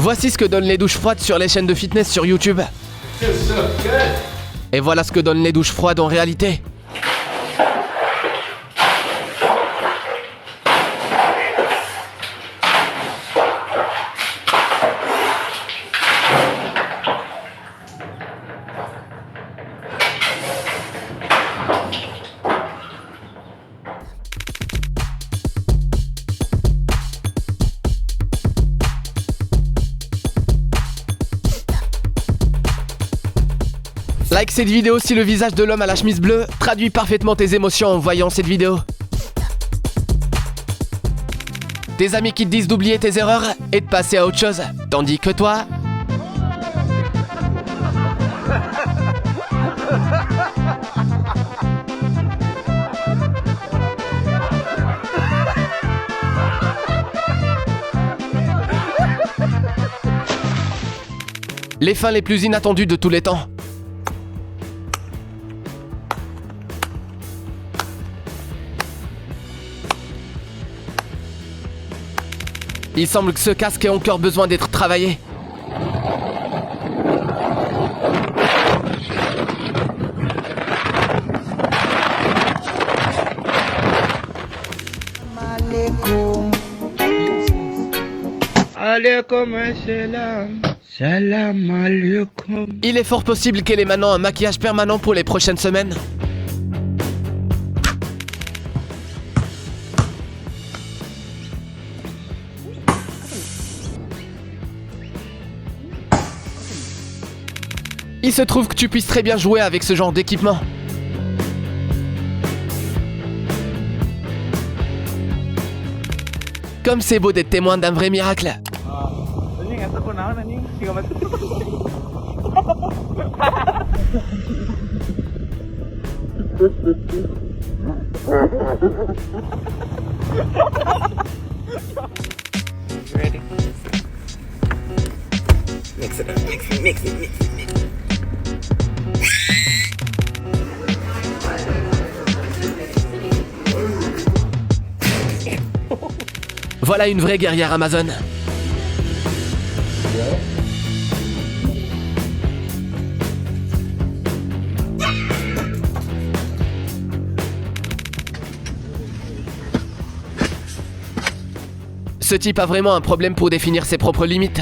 Voici ce que donnent les douches froides sur les chaînes de fitness sur YouTube. Et voilà ce que donnent les douches froides en réalité. Like cette vidéo si le visage de l'homme à la chemise bleue traduit parfaitement tes émotions en voyant cette vidéo. Tes amis qui te disent d'oublier tes erreurs et de passer à autre chose, tandis que toi... Les fins les plus inattendues de tous les temps. Il semble que ce casque ait encore besoin d'être travaillé. Il est fort possible qu'elle ait maintenant un maquillage permanent pour les prochaines semaines. Il se trouve que tu puisses très bien jouer avec ce genre d'équipement. Comme c'est beau d'être témoin d'un vrai miracle. Ready? Mix it up, mix it. Voilà une vraie guerrière Amazon. Ce type a vraiment un problème pour définir ses propres limites.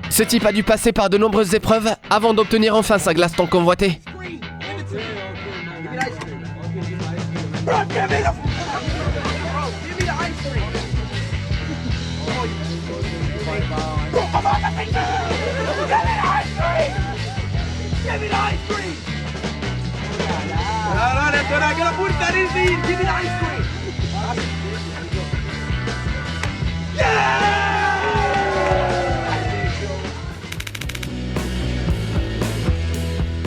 Ce type a dû passer par de nombreuses épreuves avant d'obtenir enfin sa glace tant convoitée.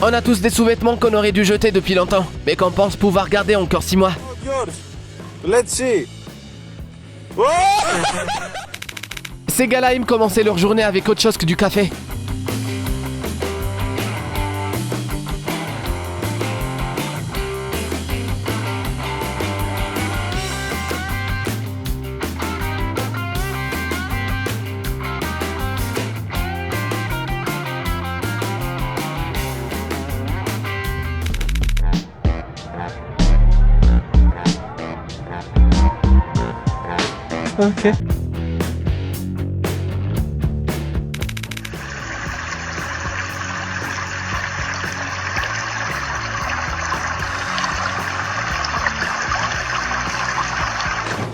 On a tous des sous-vêtements qu'on aurait dû jeter depuis longtemps, mais qu'on pense pouvoir garder encore 6 mois. Let's see. Ces gars-là aiment commencer leur journée avec autre chose que du café. Ok.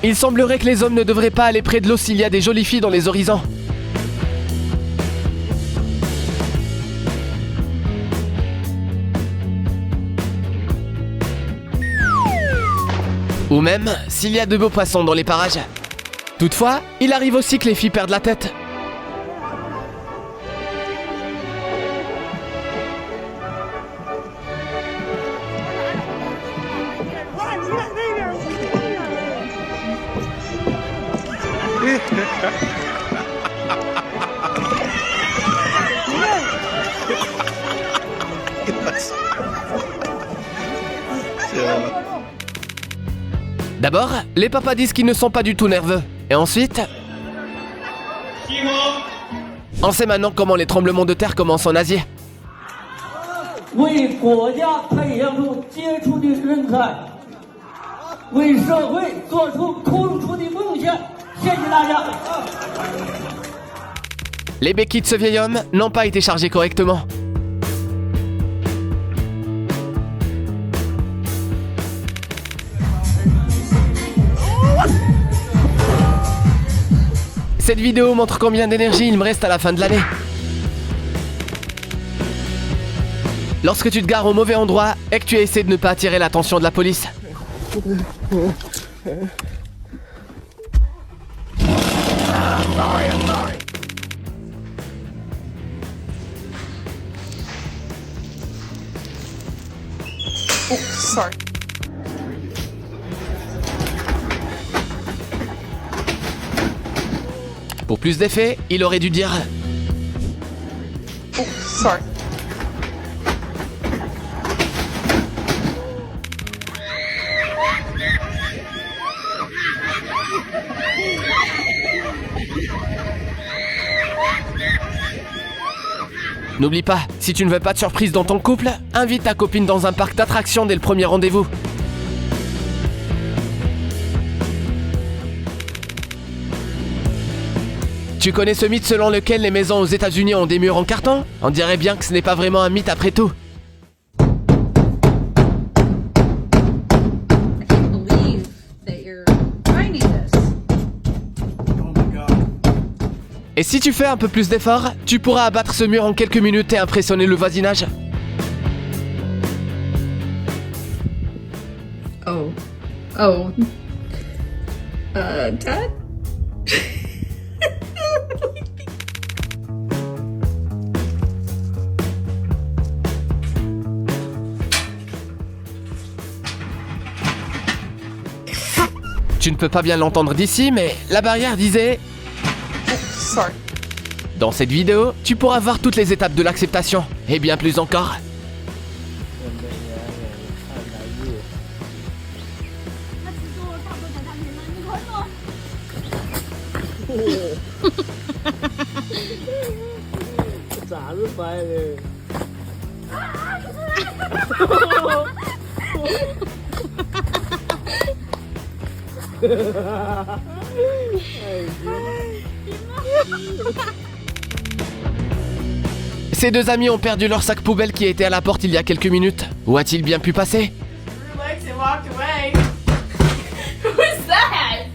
Il semblerait que les hommes ne devraient pas aller près de l'eau s'il y a des jolies filles dans les horizons. Ou même s'il y a de beaux poissons dans les parages. Toutefois, il arrive aussi que les filles perdent la tête. D'abord, les papas disent qu'ils ne sont pas du tout nerveux. Et ensuite... On sait maintenant comment les tremblements de terre commencent en Asie. 为国家培养出杰出的人才，为社会做出突出的贡献。谢谢大家。 Les béquilles de ce vieil homme n'ont pas été chargées correctement. Cette vidéo montre combien d'énergie il me reste à la fin de l'année. Lorsque tu te gares au mauvais endroit et que tu essaies de ne pas attirer l'attention de la police. Sorry. Pour plus d'effet, il aurait dû dire... Sorry. N'oublie pas, si tu ne veux pas de surprise dans ton couple, invite ta copine dans un parc d'attractions dès le premier rendez-vous. Tu connais ce mythe selon lequel les maisons aux États-Unis ont des murs en carton? On dirait bien que ce n'est pas vraiment un mythe après tout. I can't believe that you're finding this. Et si tu fais un peu plus d'efforts, tu pourras abattre ce mur en quelques minutes et impressionner le voisinage. Oh. Oh. Dad? Tu ne peux pas bien l'entendre d'ici, mais la barrière disait... Sorry. Dans cette vidéo, tu pourras voir toutes les étapes de l'acceptation, et bien plus encore. Ces deux amis ont perdu leur sac poubelle qui était à la porte il y a quelques minutes. Où a-t-il bien pu passer? Relax and walked away. Who's that?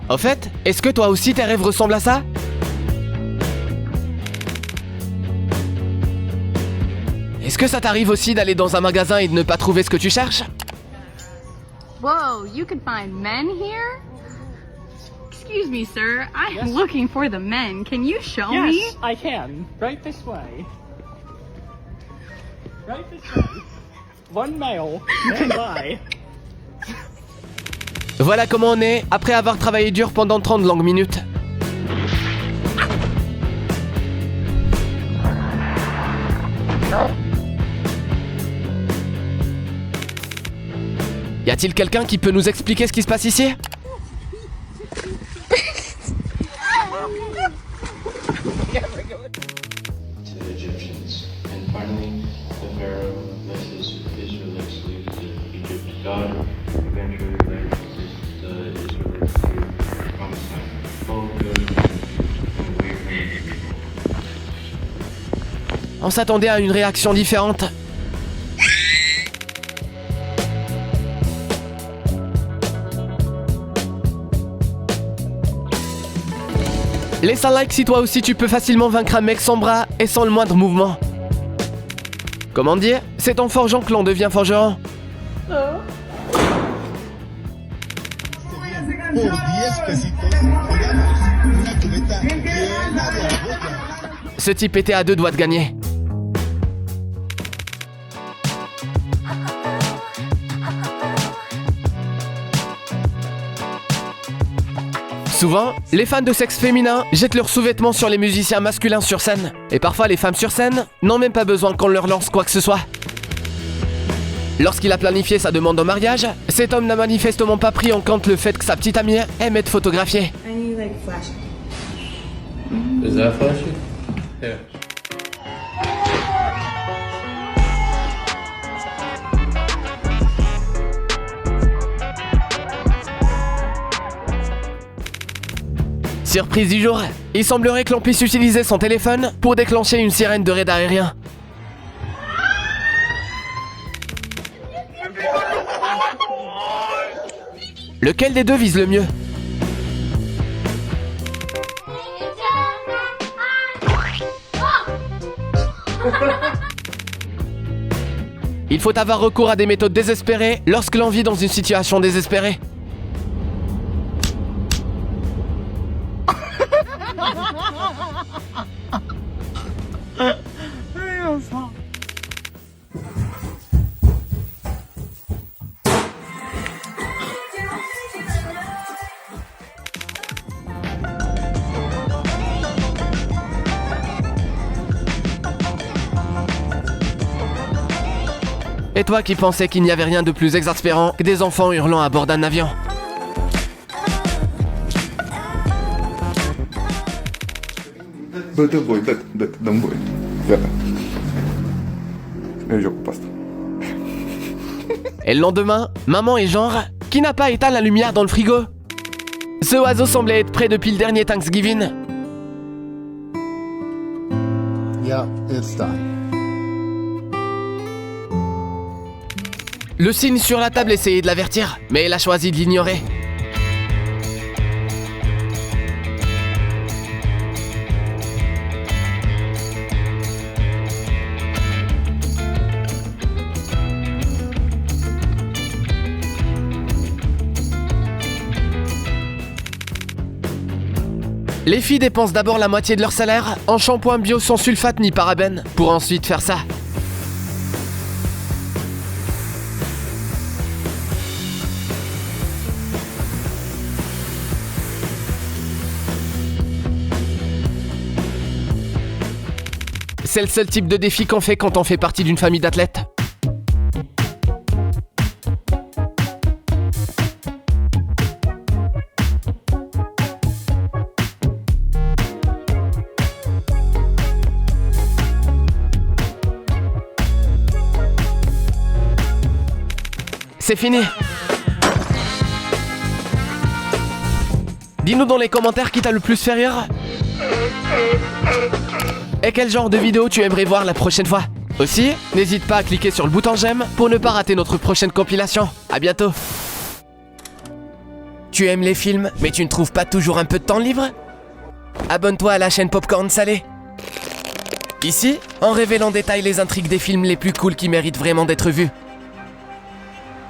Au fait, est-ce que toi aussi tes rêves ressemblent à ça? Est-ce que ça t'arrive aussi d'aller dans un magasin et de ne pas trouver ce que tu cherches? Whoa, you could find men here? Excuse me, sir. I am looking for the men. Can you show me? Yes, I can. Right this way. Right this way. One male you can buy. Voilà comment on est après avoir travaillé dur pendant 30 longues minutes. Y a-t-il quelqu'un qui peut nous expliquer ce qui se passe ici? To the Egyptians. And finally, the Pharaoh led his Israelites lead to Egypt. God eventually led the Israelites to the promised land. All good and away from the people. On s'attendait à une réaction différente. Laisse un like si toi aussi tu peux facilement vaincre un mec sans bras et sans le moindre mouvement. Comment dire? C'est en forgeant que l'on devient forgeron. Ce type était à 2 doigts de gagner. Souvent, les fans de sexe féminin jettent leurs sous-vêtements sur les musiciens masculins sur scène. Et parfois, les femmes sur scène n'ont même pas besoin qu'on leur lance quoi que ce soit. Lorsqu'il a planifié sa demande en mariage, cet homme n'a manifestement pas pris en compte le fait que sa petite amie aime être photographiée. I need like flash. Is that flashy? Yeah. Surprise du jour, il semblerait que l'on puisse utiliser son téléphone pour déclencher une sirène de raid aérien. Lequel des deux vise le mieux? Il faut avoir recours à des méthodes désespérées lorsque l'on vit dans une situation désespérée. Et toi qui pensais qu'il n'y avait rien de plus exaspérant que des enfants hurlant à bord d'un avion? Betul boy, dăm boy. Gata. Eu joc cu pasta. Et le lendemain, maman est genre, qui n'a pas éteint la lumière dans le frigo? Ce oiseau semblait être prêt depuis le dernier Thanksgiving. Yeah, it's time. Le signe sur la table essayait de l'avertir, mais elle a choisi de l'ignorer. Les filles dépensent d'abord la moitié de leur salaire en shampoing bio sans sulfate ni parabènes, pour ensuite faire ça. C'est le seul type de défi qu'on fait quand on fait partie d'une famille d'athlètes. C'est fini. Dis-nous dans les commentaires qui t'a le plus fait rire. Et quel genre de vidéo tu aimerais voir la prochaine fois? Aussi, n'hésite pas à cliquer sur le bouton j'aime pour ne pas rater notre prochaine compilation. À bientôt. Tu aimes les films, mais tu ne trouves pas toujours un peu de temps libre? Abonne-toi à la chaîne Popcorn Salé. Ici, on révèle en détail les intrigues des films les plus cools qui méritent vraiment d'être vus.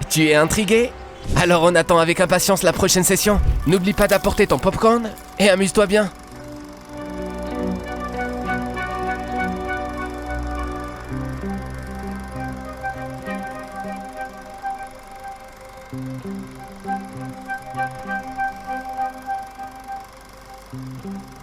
Tu es intrigué? Alors on attend avec impatience la prochaine session. N'oublie pas d'apporter ton popcorn et amuse-toi bien. Thank you.